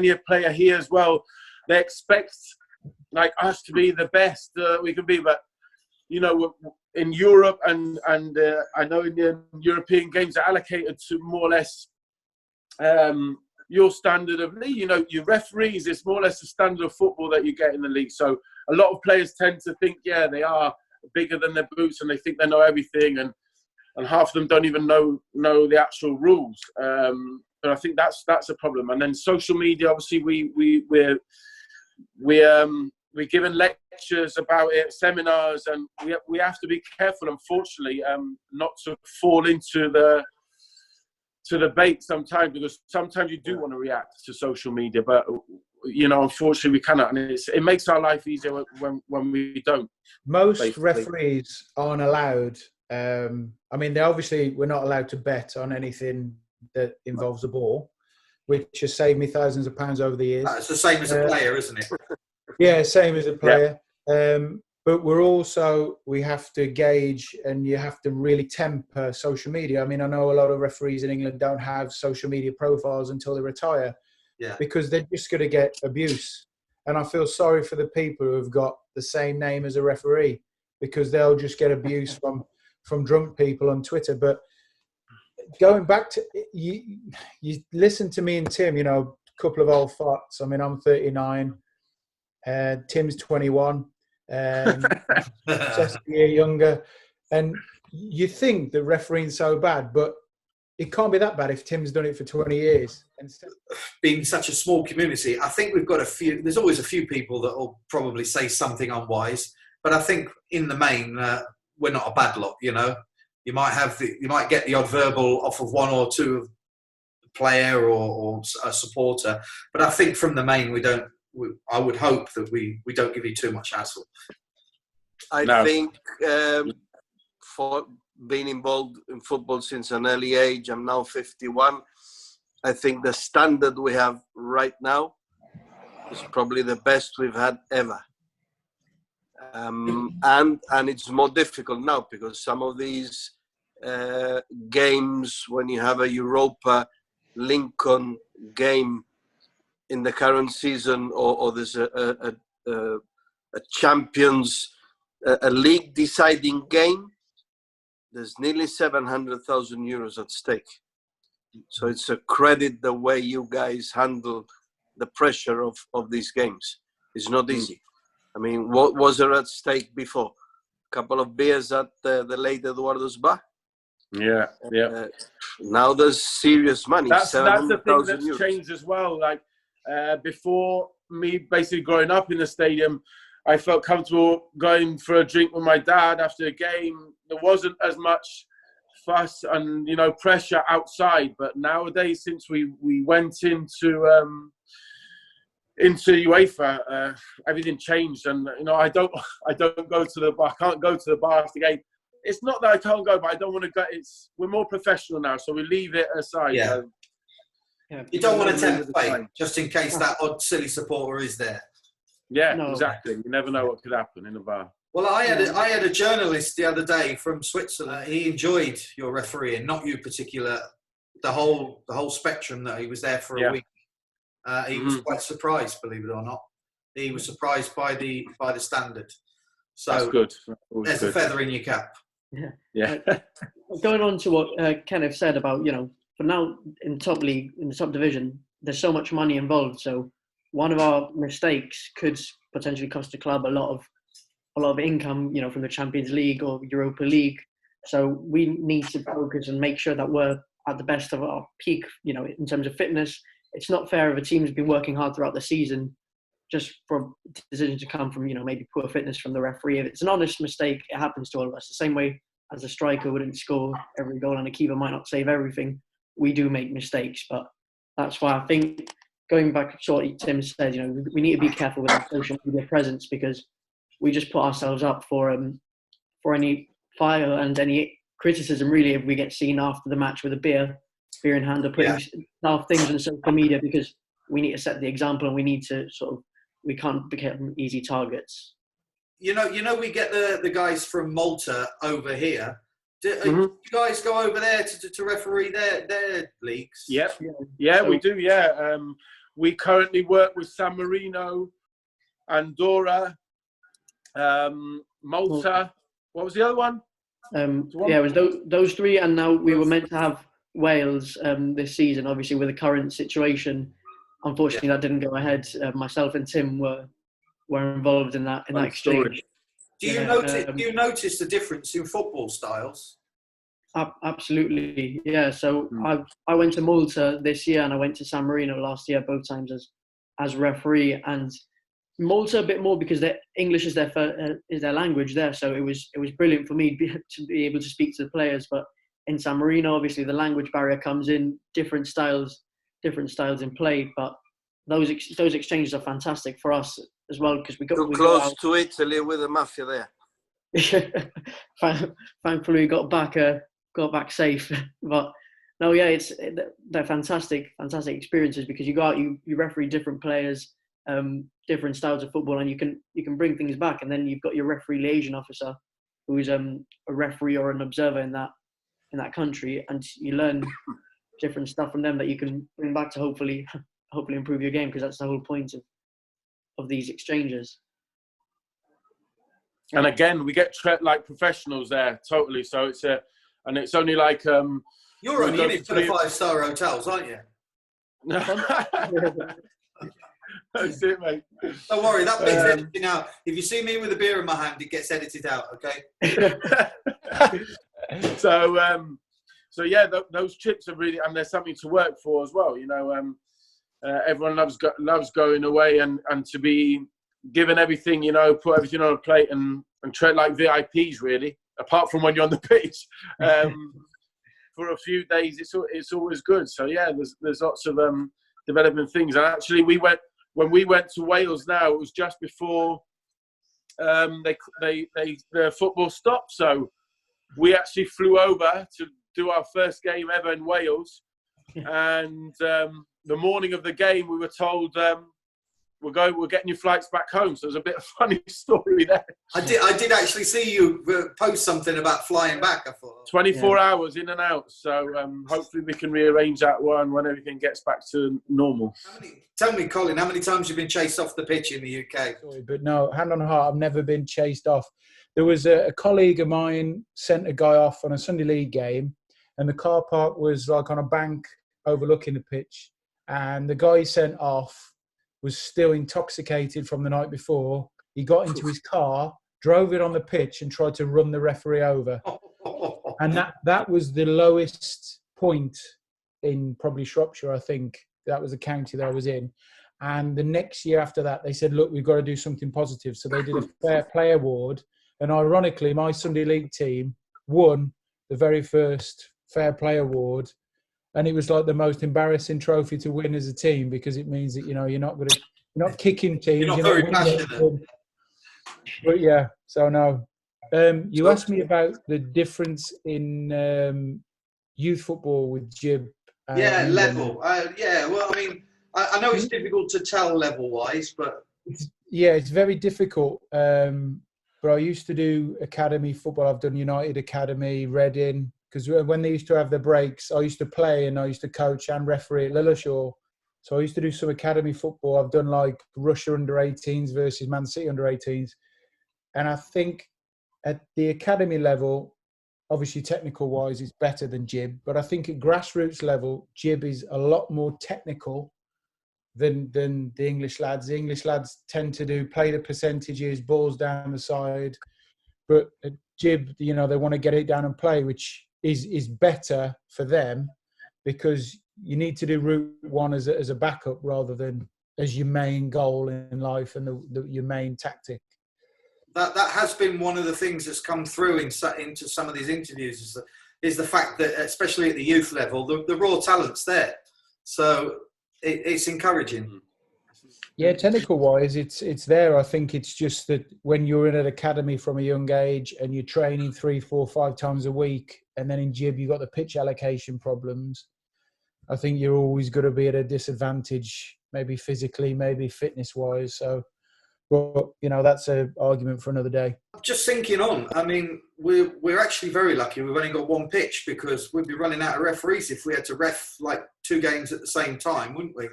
many a player here as well, they expect like us to be the best we can be. But you know, in Europe and I know in the European games are allocated to more or less your standard of league. You know, your referees, it's more or less the standard of football that you get in the league. So a lot of players tend to think, yeah, they are bigger than their boots and they think they know everything, and half of them don't even know the actual rules. But I think that's a problem. And then social media, obviously, we're given lectures about it, seminars, and we have to be careful, unfortunately, not to fall into the bait sometimes, because sometimes you do want to react to social media, but you know, unfortunately, we cannot, and it makes our life easier when we don't. Most basically. Referees aren't allowed. I mean, we're not allowed to bet on anything that involves a ball, which has saved me thousands of pounds over the years. It's the same as a player, isn't it? Yeah, same as a player. Yeah. But we have to gauge, and you have to really temper social media. I mean, I know a lot of referees in England don't have social media profiles until they retire, because they're just going to get abuse. And I feel sorry for the people who have got the same name as a referee, because they'll just get abuse from drunk people on Twitter. But going back to you listen to me and Tim, you know, a couple of old farts. I mean, I'm 39, Tim's 21, just a year younger, and you think the refereeing's so bad, but it can't be that bad if Tim's done it for 20 years. And being such a small community, I think we've got there's always a few people that will probably say something unwise, but I think in the main, we're not a bad lot, you know. You might get the odd verbal off of one or two of the player or a supporter, but I think from the main I would hope that we don't give you too much hassle. I think for being involved in football since an early age, I'm now 51. I think the standard we have right now is probably the best we've had ever. And it's more difficult now, because some of these games, when you have a Europa Lincoln game in the current season, or there's a Champions a league deciding game, there's nearly 700,000 euros at stake. So it's a credit the way you guys handle the pressure of these games. It's not easy. I mean, what was there at stake before? A couple of beers at the late Eduardo's bar? Yeah. Now there's serious money. That's the thing that's euros. changed as well. Like before me basically growing up in the stadium, I felt comfortable going for a drink with my dad after a game. There wasn't as much fuss and, you know, pressure outside. But nowadays, since we went into UEFA, everything changed. And, you know, I don't go to the bar. I can't go to the bar after the game. It's not that I can't go, but I don't want to go. We're more professional now, so we leave it aside. Yeah. You don't want to tempt fate, just in case that odd silly supporter is there. Yeah, no. Exactly. You never know what could happen in a bar. Well, I had a journalist the other day from Switzerland. He enjoyed your refereeing, not you particular, the whole spectrum that he was there for a week. He was quite surprised, believe it or not. He was surprised by the standard. So that's good. There's a feather in your cap. Yeah. Going on to what Kenneth said about, you know, for now in top league, in the top division, there's so much money involved. So one of our mistakes could potentially cost the club a lot of income, you know, from the Champions League or Europa League. So we need to focus and make sure that we're at the best of our peak, you know, in terms of fitness. It's not fair if a team's been working hard throughout the season just for decisions to come from, you know, maybe poor fitness from the referee. If it's an honest mistake, it happens to all of us. The same way as a striker wouldn't score every goal and a keeper might not save everything. We do make mistakes, but that's why I think, going back to what Tim said, you know, we need to be careful with our social media presence, because we just put ourselves up for any fire and any criticism, really, if we get seen after the match with a beer in hand or putting our things on social media, because we need to set the example and we need to we can't become easy targets. You know, we get the guys from Malta over here. Do you guys go over there to referee their leagues? Yep. Yeah, so, we do. Yeah, we currently work with San Marino, Andorra, Malta. What was the other one? Yeah, it was those three, and now we were meant to have Wales this season. Obviously, with the current situation, unfortunately, that didn't go ahead. Myself and Tim were involved in that exchange. Do you notice the difference in football styles? Absolutely, yeah. So I went to Malta this year, and I went to San Marino last year, both times as referee. And Malta a bit more because their English is their language there, so it was brilliant for me to be able to speak to the players. But in San Marino, obviously the language barrier comes in, different styles in play. But those exchanges are fantastic for us as well because we got close to Italy with the mafia there. Thankfully, we got back safe. But no, yeah, they're fantastic experiences because you go out, you referee different players. Different styles of football, and you can bring things back, and then you've got your referee liaison officer, who's a referee or an observer in that country, and you learn different stuff from them that you can bring back to hopefully improve your game, because that's the whole point of these exchanges. And again, we get like professionals there, totally. So it's only like you're only in it for the 5-star hotels, aren't you? That's it, mate. Don't worry, that bit's editing out. If you see me with a beer in my hand, it gets edited out, okay? So yeah, those trips are really, and there's something to work for as well. You know, everyone loves going away and to be given everything. You know, put everything on a plate and treat like VIPs, really. Apart from when you're on the pitch, for a few days, it's always good. So yeah, there's lots of developing things. And actually, when we went to Wales now, it was just before the football stopped. So we actually flew over to do our first game ever in Wales. And the morning of the game, we were told, we're getting your flights back home. So there's a bit of a funny story there. I did actually see you post something about flying back, I thought. 24 hours in and out. So hopefully we can rearrange that one when everything gets back to normal. Tell me, Colin, how many times you've been chased off the pitch in the UK? Sorry, but no, hand on heart, I've never been chased off. There was a colleague of mine sent a guy off on a Sunday League game, and the car park was like on a bank overlooking the pitch. And the guy he sent off was still intoxicated from the night before. He got into his car, drove it on the pitch, and tried to run the referee over. And that was the lowest point in probably Shropshire, I think. That was the county that I was in. And the next year after that, they said, look, we've got to do something positive. So they did a fair play award. And ironically, my Sunday League team won the very first fair play award. And it was like the most embarrassing trophy to win as a team, because it means that, you know, you're not kicking teams. You're not very passionate. But yeah, so no. You asked me about the difference in youth football with Jib. Level. Well, I mean, I know it's difficult to tell level-wise, but... It's very difficult. But I used to do academy football. I've done United Academy, Reading, because when they used to have their breaks, I used to play and I used to coach and referee at Lilleshall. So I used to do some academy football. I've done like Russia under-18s versus Man City under-18s. And I think at the academy level, obviously technical-wise, it's better than Jib. But I think at grassroots level, Jib is a lot more technical than the English lads. The English lads tend to play the percentages, balls down the side. But at Jib, you know, they want to get it down and play, which is better for them, because you need to do route one as a backup rather than as your main goal in life and your main tactic. That has been one of the things that's come through into some of these interviews is the fact that, especially at the youth level, the raw talent's there. So it's encouraging. Yeah, technical-wise, it's there. I think it's just that when you're in an academy from a young age and you're training 3, 4, 5 times a week, and then in Jib you've got the pitch allocation problems, I think you're always going to be at a disadvantage, maybe physically, maybe fitness-wise. So, but you know, that's an argument for another day. Just thinking on, I mean, we're actually very lucky. We've only got one pitch, because we'd be running out of referees if we had to ref like 2 games at the same time, wouldn't we?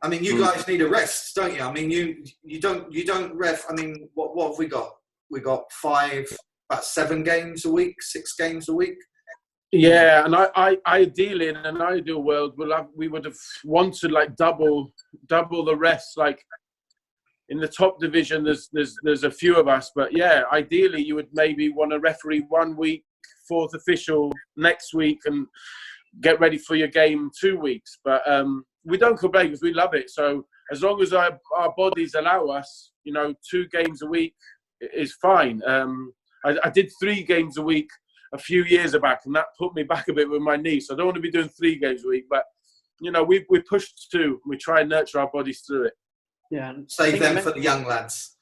I mean, you guys need a rest, don't you? I mean, you don't ref. I mean, what have we got? We got about 7 games a week, 6 games a week. Yeah, and I ideally in an ideal world, we would have wanted like double the rest. Like in the top division, there's a few of us, but yeah, ideally you would maybe want to referee 1 week, 4th official next week, and get ready for your game 2 weeks. But we don't complain because we love it. So as long as our bodies allow us, 2 games a week is fine. I did 3 games a week a few years back, and that put me back a bit with my knee. So I don't want to be doing 3 games a week, but we pushed 2. We try and nurture our bodies through it. Yeah, save them for the young lads.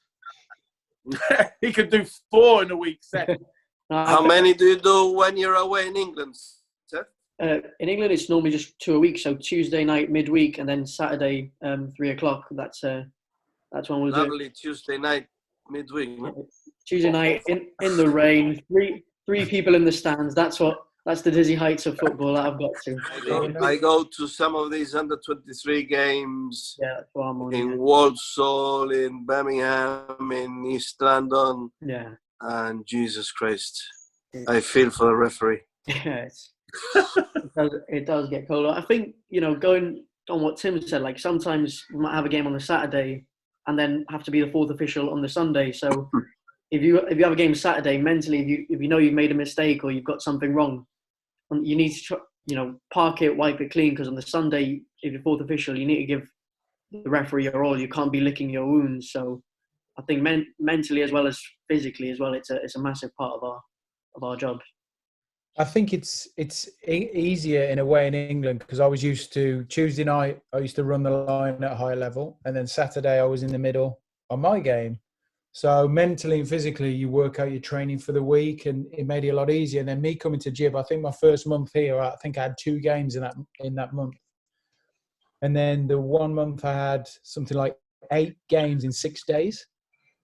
He could do 4 in a week, Seth. How many do you do when you're away in England, Seth? In England, it's normally just 2 a week. So Tuesday night midweek, and then Saturday 3 o'clock. That's when we'll do. Lovely Tuesday night midweek. No? Tuesday night in the rain. Three people in the stands. That's the dizzy heights of football that I've got to. I go to some of these under-23 games in Walsall, in Birmingham, in East London. Yeah. And Jesus Christ, I feel for the referee. Yeah, it does get cold. I think, going on what Tim said, like sometimes we might have a game on the Saturday and then have to be the 4th official on the Sunday. So if you have a game Saturday, mentally, if you know you've made a mistake or you've got something wrong, you need to park it, wipe it clean, because on the Sunday, if you're 4th official, you need to give the referee your all. You can't be licking your wounds. So I think mentally as well as physically as well, it's a massive part of our job. I think it's easier in a way in England because I was used to Tuesday night. I used to run the line at a high level, and then Saturday I was in the middle on my game. So mentally and physically, you work out your training for the week, and it made it a lot easier. And then me coming to Jib, I think my first month here, I think I had 2 games in that month, and then the 1 month I had something like 8 games in 6 days.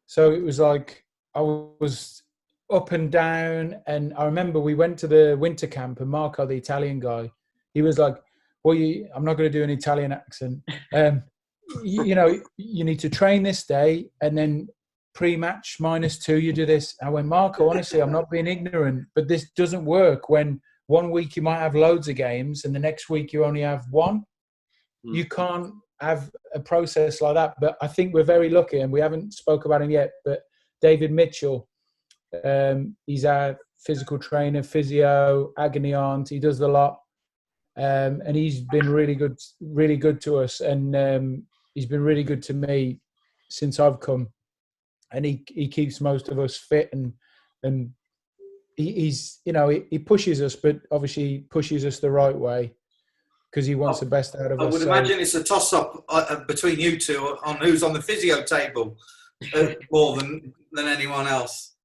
So it was like I was up and down. And I remember we went to the winter camp, and Marco, the Italian guy, he was like, well, I'm not going to do an Italian accent. You need to train this day, and then pre-match -2, you do this. I went, Marco, honestly, I'm not being ignorant, but this doesn't work when 1 week you might have loads of games and the next week you only have 1. You can't have a process like that. But I think we're very lucky, and we haven't spoke about him yet, but David Mitchell, he's our physical trainer, physio, agony aunt. He does a lot. And he's been really good to us. And he's been really good to me since I've come. And he keeps most of us fit, and he's he pushes us, but obviously he pushes us the right way because he wants the best out of us. I would imagine it's a toss-up between you two on who's on the physio table more than anyone else.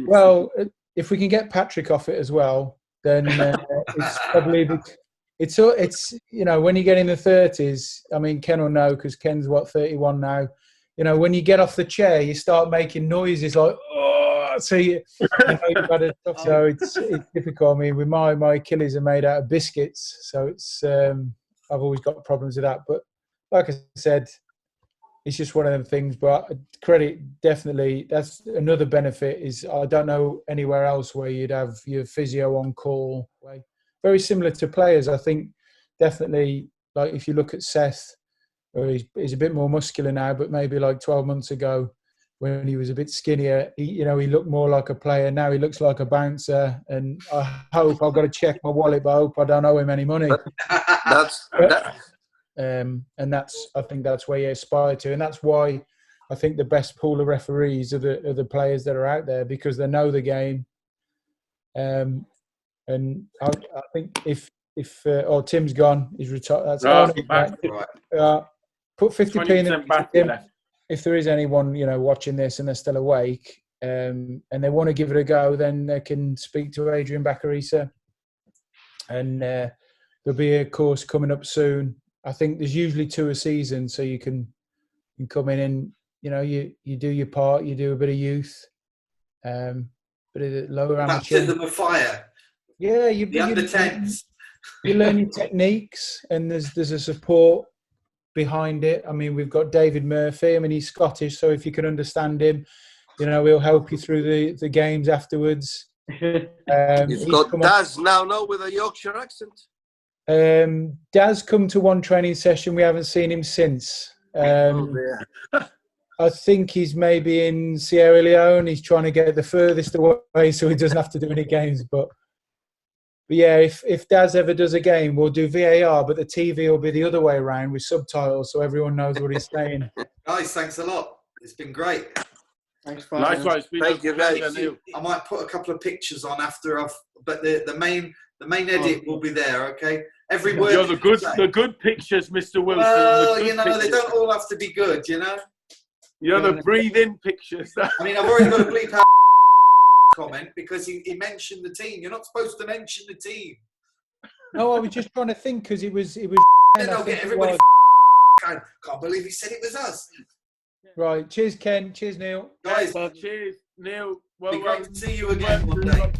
Well, if we can get Patrick off it as well, then it's probably it's when you get in the 30s. I mean, Ken will know because Ken's 31 now. When you get off the chair, you start making noises like, oh, so you've had a tough. So it's difficult. I mean, with my Achilles are made out of biscuits, so it's I've always got problems with that. But like I said, it's just one of them things. But credit, definitely, that's another benefit is I don't know anywhere else where you'd have your physio on call. Very similar to players, I think. Definitely, like if you look at Seth. He's a bit more muscular now, but maybe like 12 months ago when he was a bit skinnier, he looked more like a player. Now he looks like a bouncer, and I hope I've got to check my wallet, but I hope I don't owe him any money. And I think that's where you aspire to, and that's why I think the best pool of referees are the players that are out there because they know the game. And I think if Tim's gone, he's retired. That's put 50p in the if there is anyone watching this and they're still awake and they want to give it a go, then they can speak to Adrian Bacarisa, and there'll be a course coming up soon. I think there's usually 2 a season, so you can come in and you do your part, you do a bit of youth, bit of lower amateur. Baptism of fire. Yeah, the under 10s. You learn your techniques, and there's a support behind it. I mean, we've got David Murphy. I mean, he's Scottish, so if you can understand him, you know, he'll help you through the games afterwards. You've got Daz now, no, with a Yorkshire accent. Daz come to one training session. We haven't seen him since. I think he's maybe in Sierra Leone. He's trying to get the furthest away so he doesn't have to do any games. But yeah, if Daz ever does a game, we'll do VAR, but the TV will be the other way around with subtitles so everyone knows what he's saying. Guys, thanks a lot. It's been great. Thanks, Likewise. Thank you, guys. I might put a couple of pictures on after but the main edit will be there. Okay. Every word. You're the good pictures, Mr. Wilson. Well, you know, they don't all have to be good. You know. You're the breathe-in pictures. I mean, I've already got to bleep out comment because he mentioned the team. You're not supposed to mention the team. No, I was just trying to think because it was. Then I'll get everybody. Can't believe he said it was us. Right. Cheers, Ken. Cheers, Neil. Guys, cheers, Neil. Well, be great to see you again one day.